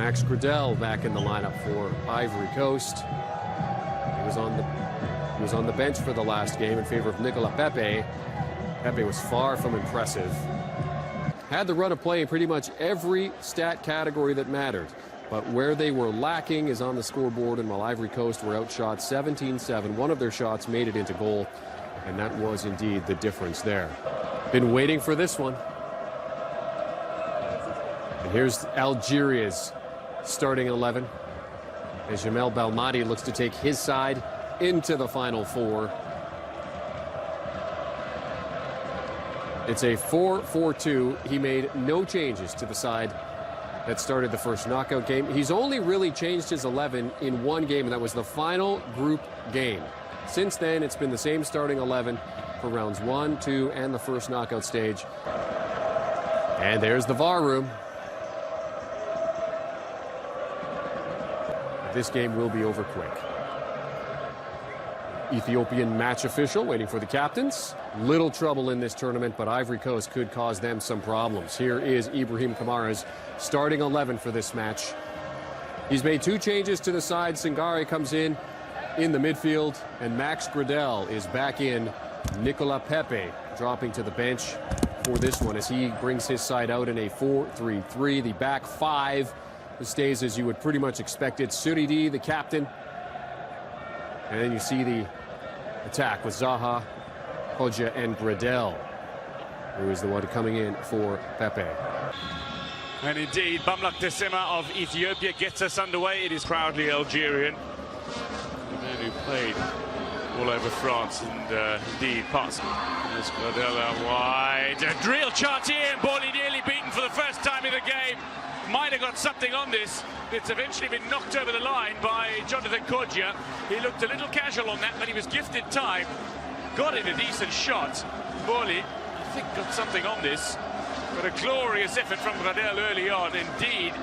Max Gradel back in the lineup for Ivory Coast. He was on the bench for the last game in favor of Nicolas Pepe. Pepe was far from impressive. Had the run of play in pretty much every stat category that mattered. But where they were lacking is on the scoreboard, and while Ivory Coast were outshot 17-7, one of their shots made it into goal, and that was indeed the difference there. Been waiting for this one. And here's Algeria's starting 11. As Jamel Belmadi looks to take his side into the Final Four. It's a 4-4-2. He made no changes to the side that started the first knockout game. He's only really changed his 11 in one game, and that was the final group game. Since then, it's been the same starting 11 for rounds 1, 2, and the first knockout stage. And there's the VAR room. This game will be over quick. Ethiopian match official waiting for the captains. Little trouble in this tournament, but Ivory Coast could cause them some problems. Here is Ibrahim Kamara's starting 11 for this match. He's made 2 changes to the side. Singare comes in the midfield, and Max Gradel is back in. Nicolas Pepe dropping to the bench for this one as he brings his side out in a 4-3-3. The back 5 stays as you would pretty much expect it. Suridi, the captain. And then you see the attack with Zaha, Kodja, and Gradel, who is the one coming in for Pepe. And indeed, Bamlak Desema of Ethiopia gets us underway. It is proudly Algerian. The man who played all over France and indeed parts. There's Gradel out wide. A real chance here, and Borley nearly beaten for the first time in the game. Might have got something on this. It's eventually been knocked over the line by Jonathan Kodja. He looked a little casual on that, but he was gifted time. Got in a decent shot. Borley, I think, got something on this. But a glorious effort from Gradel early on. Indeed,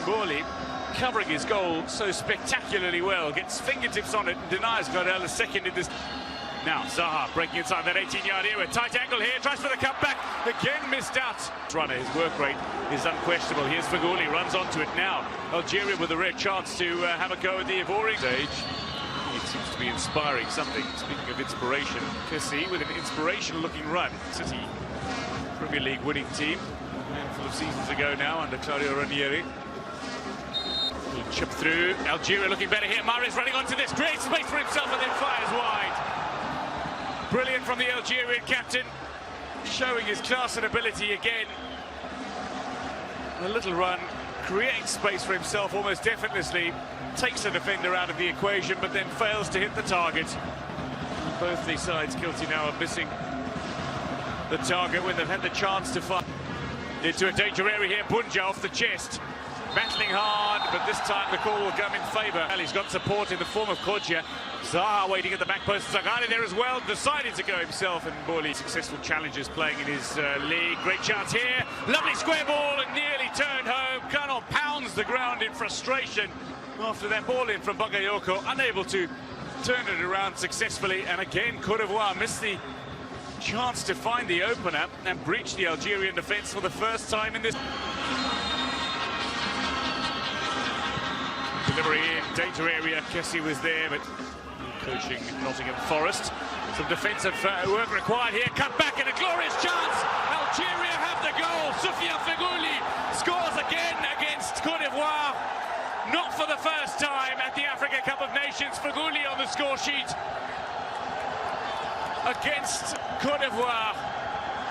Borley covering his goal so spectacularly well. Gets fingertips on it and denies Gradel a second in this. Now, Zaha breaking inside that 18-yard area. Tight angle here, tries for the cutback. Again missed out. Runner, his work rate is unquestionable. Here's Fagouli, runs onto it now. Algeria with a rare chance to have a go at the Ivorian stage. It seems to be inspiring something. Speaking of inspiration, Kessie with an inspirational-looking run. City Premier League winning team. A handful of seasons ago now under Claudio Ranieri. Chip through. Algeria looking better here. Mahrez running onto this. Great space for himself and then fires wide. Brilliant from the Algerian captain, showing his class and ability again. A little run, creating space for himself almost effortlessly, takes a defender out of the equation, but then fails to hit the target. Both these sides guilty now of missing the target when they've had the chance to fire. Into a danger area here, Bunja off the chest. Battling hard, but this time the call will come in favour. He's got support in the form of Kodja. Zaha waiting at the back post. Zagari there as well, decided to go himself, and Borley successful challenges playing in his league. Great chance here, lovely square ball and nearly turned home. Colonel pounds the ground in frustration after that ball in from Bakayoko, unable to turn it around successfully, and again Cote d'Ivoire missed the chance to find the opener and breach the Algerian defence for the first time in this. Delivery in, danger area, Kessie was there, but coaching Nottingham Forest. Some defensive work required here, cut back and a glorious chance! Algeria have the goal, Soufiane Fagouli scores again against Cote d'Ivoire. Not for the first time at the Africa Cup of Nations, Fagouli on the score sheet against Cote d'Ivoire.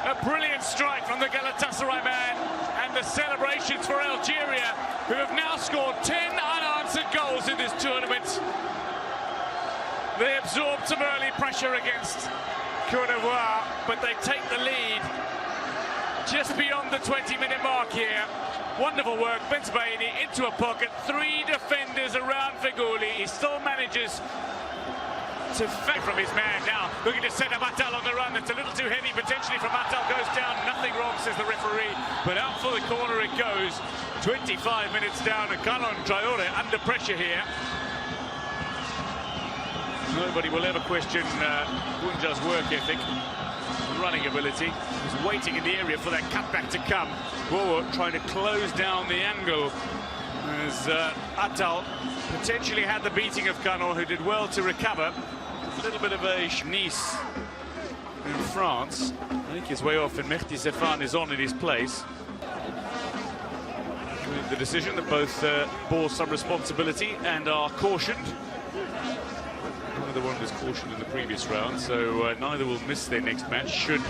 A brilliant strike from the Galatasaray man, and the celebrations for Algeria, who have now scored 10 unanswered goals in this tournament. They absorbed some early pressure against Cote d'Ivoire, but they take the lead just beyond the 20-minute mark here. Wonderful work, Benzbaini into a pocket, 3 defenders around Fagouli. He still manages to fake from his man now, looking to set up Attal on the run. That's a little too heavy potentially from Attal, goes down, nothing wrong says the referee, but out for the corner it goes. 25 minutes down and Canon Traore under pressure here. Nobody will ever question Bunja's work ethic, running ability. He's waiting in the area for that cutback to come. Bowo trying to close down the angle As Attal potentially had the beating of Cano, who did well to recover. A little bit of a Nice in France. I think his way off, and Mehdi Zefan is on in his place. With the decision that both bore some responsibility and are cautioned. Neither one was cautioned in the previous round, so neither will miss their next match should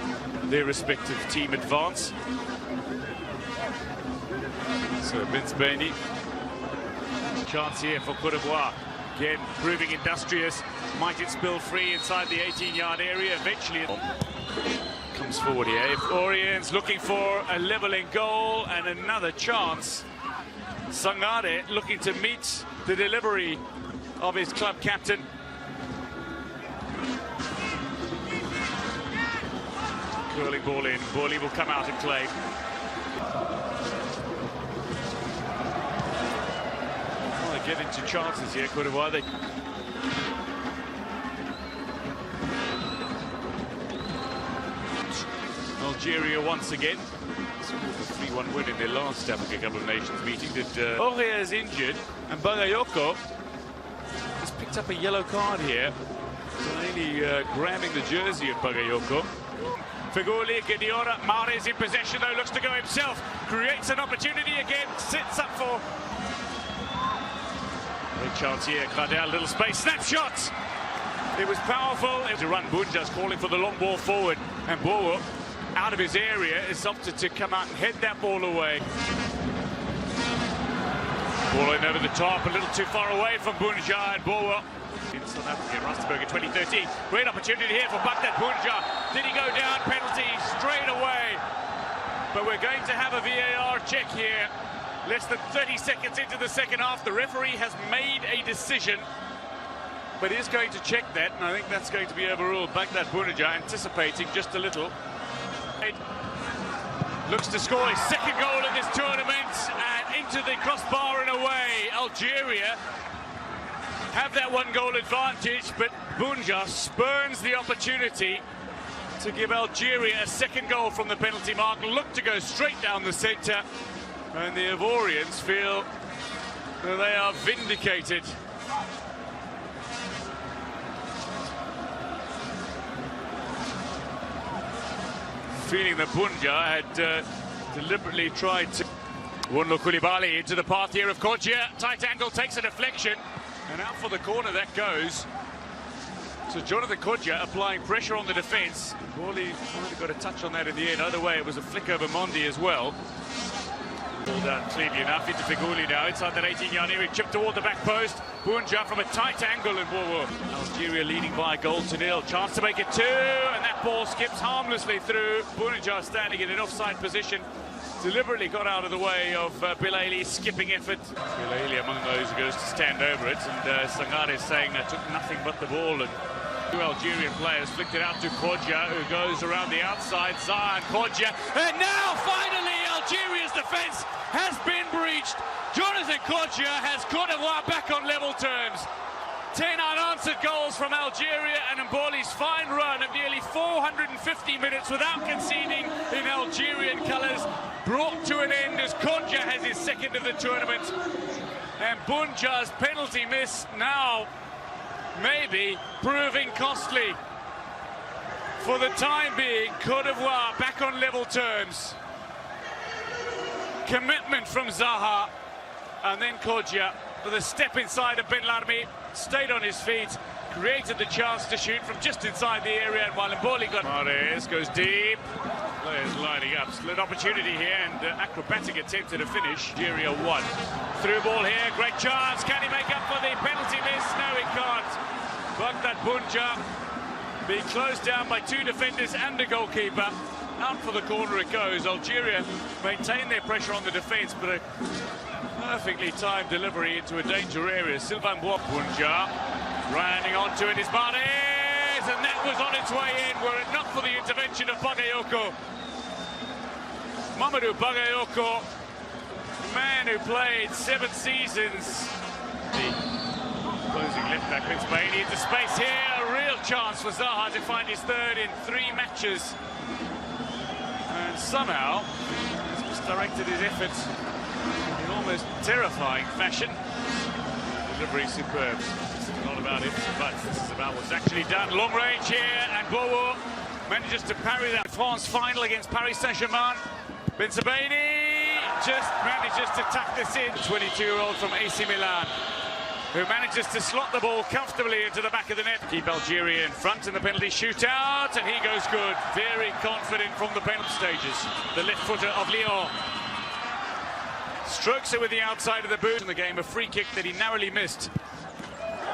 their respective team advance. So Vince Bainey. Chance here for Cote d'Ivoire. Again, proving industrious. Might it spill free inside the 18-yard area? Eventually it comes forward here. Ivorians looking for a leveling goal and another chance. Sangare looking to meet the delivery of his club captain. Curling ball in. Borley will come out and claim. Get into chances here, Cote d'Ivoire. Algeria once again scored a 3-1 win in their last Africa Cup of Nations meeting. Oria is injured, and Bagayoko has picked up a yellow card here. Really grabbing the jersey of Bagayoko. Figoli, Gideora, Mahrez in possession though, looks to go himself. Creates an opportunity again, sits up for... Big chance here, Cardell, little space, snapshot! It was powerful. It was a run. Bunja's calling for the long ball forward, and Bowo, out of his area, is opted to come out and head that ball away. Ball in over the top, a little too far away from Bunja, and Bowo in South Africa, Rustenburg in 2013. Great opportunity here for Baghdad Bunja. Did he go down? Penalty straight away. But we're going to have a VAR check here. Less than 30 seconds into the second half, the referee has made a decision, but is going to check that, and I think that's going to be overruled. Baghdad Bunja anticipating just a little. Looks to score his second goal in this tournament, and into the crossbar and away. Algeria have that one-goal advantage, but Bunja spurns the opportunity to give Algeria a second goal from the penalty mark. Look to go straight down the centre. And the Ivorians feel that they are vindicated. Feeling that Bunja had deliberately tried to... Wunlo Koulibaly into the path here of Cote. Tight angle, takes a deflection, and out for the corner that goes. So Jonathan Cote applying pressure on the defence. Borley might have got a touch on that in the end. Either way, it was a flick over Mondi as well. Ball down cleanly enough into Figuli now, inside that 18-yard area, chipped toward the back post. Bunja from a tight angle, and Algeria leading by a goal to nil. Chance to make it 2, and that ball skips harmlessly through. Bunja standing in an offside position, deliberately got out of the way of Bilaili's skipping effort. Bilaili among those who goes to stand over it, and Sangare is saying I took nothing but the ball. And two Algerian players flicked it out to Kodja, who goes around the outside. Zaha and Kodja, and now finally Algeria's defence has been breached. Jonathan Kodja has Cote d'Ivoire back on level terms. 10 unanswered goals from Algeria, and Mboli's fine run of nearly 450 minutes without conceding in Algerian colours brought to an end as Kodja has his second of the tournament. And Bunja's penalty miss now maybe proving costly. For the time being, Cote d'Ivoire back on level terms. Commitment from Zaha, and then Kodja with a step inside of Ben Larmi, stayed on his feet, created the chance to shoot from just inside the area, and while Mboli got... Mahrez goes deep, players lining up, split opportunity here, and acrobatic attempt at a finish. Algeria 1. Through ball here, great chance, can he make up for the penalty miss? No, he can't. Baghdad Bunja being closed down by two defenders and a goalkeeper. Out for the corner it goes. Algeria maintain their pressure on the defence, but a perfectly timed delivery into a danger area. Sylvain Bunja running onto it is Mahrez, and that was on its way in were it not for the intervention of Bagayoko. Mamadou Bagayoko, a man who played 7 seasons. The closing left back Vince Bainey into space here. A real chance for Zaha to find his third in 3 matches. And somehow he's misdirected his efforts in almost terrifying fashion. Delivery superb. This is not about it, but this is about what's actually done. Long range here, and Bowo manages to parry that. France final against Paris Saint-Germain. Bensebaini just manages to tuck this in. 22-year-old from AC Milan, who manages to slot the ball comfortably into the back of the net. Keep Algeria in front in the penalty shootout, and he goes good. Very confident from the penalty stages. The left footer of Lyon strokes it with the outside of the boot in the game. A free kick that he narrowly missed.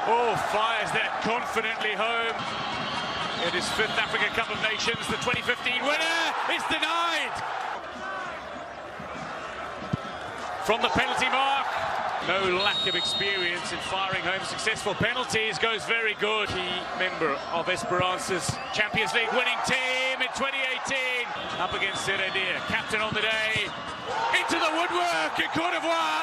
Oh, fires that confidently home. It is 5th Africa Cup of Nations. The 2015 winner is denied. From the penalty mark. No lack of experience in firing home successful penalties. Goes very good. Key member of Esperance's Champions League winning team in 2018. Up against Seredier. Captain on the day. Into the woodwork in Cote d'Ivoire.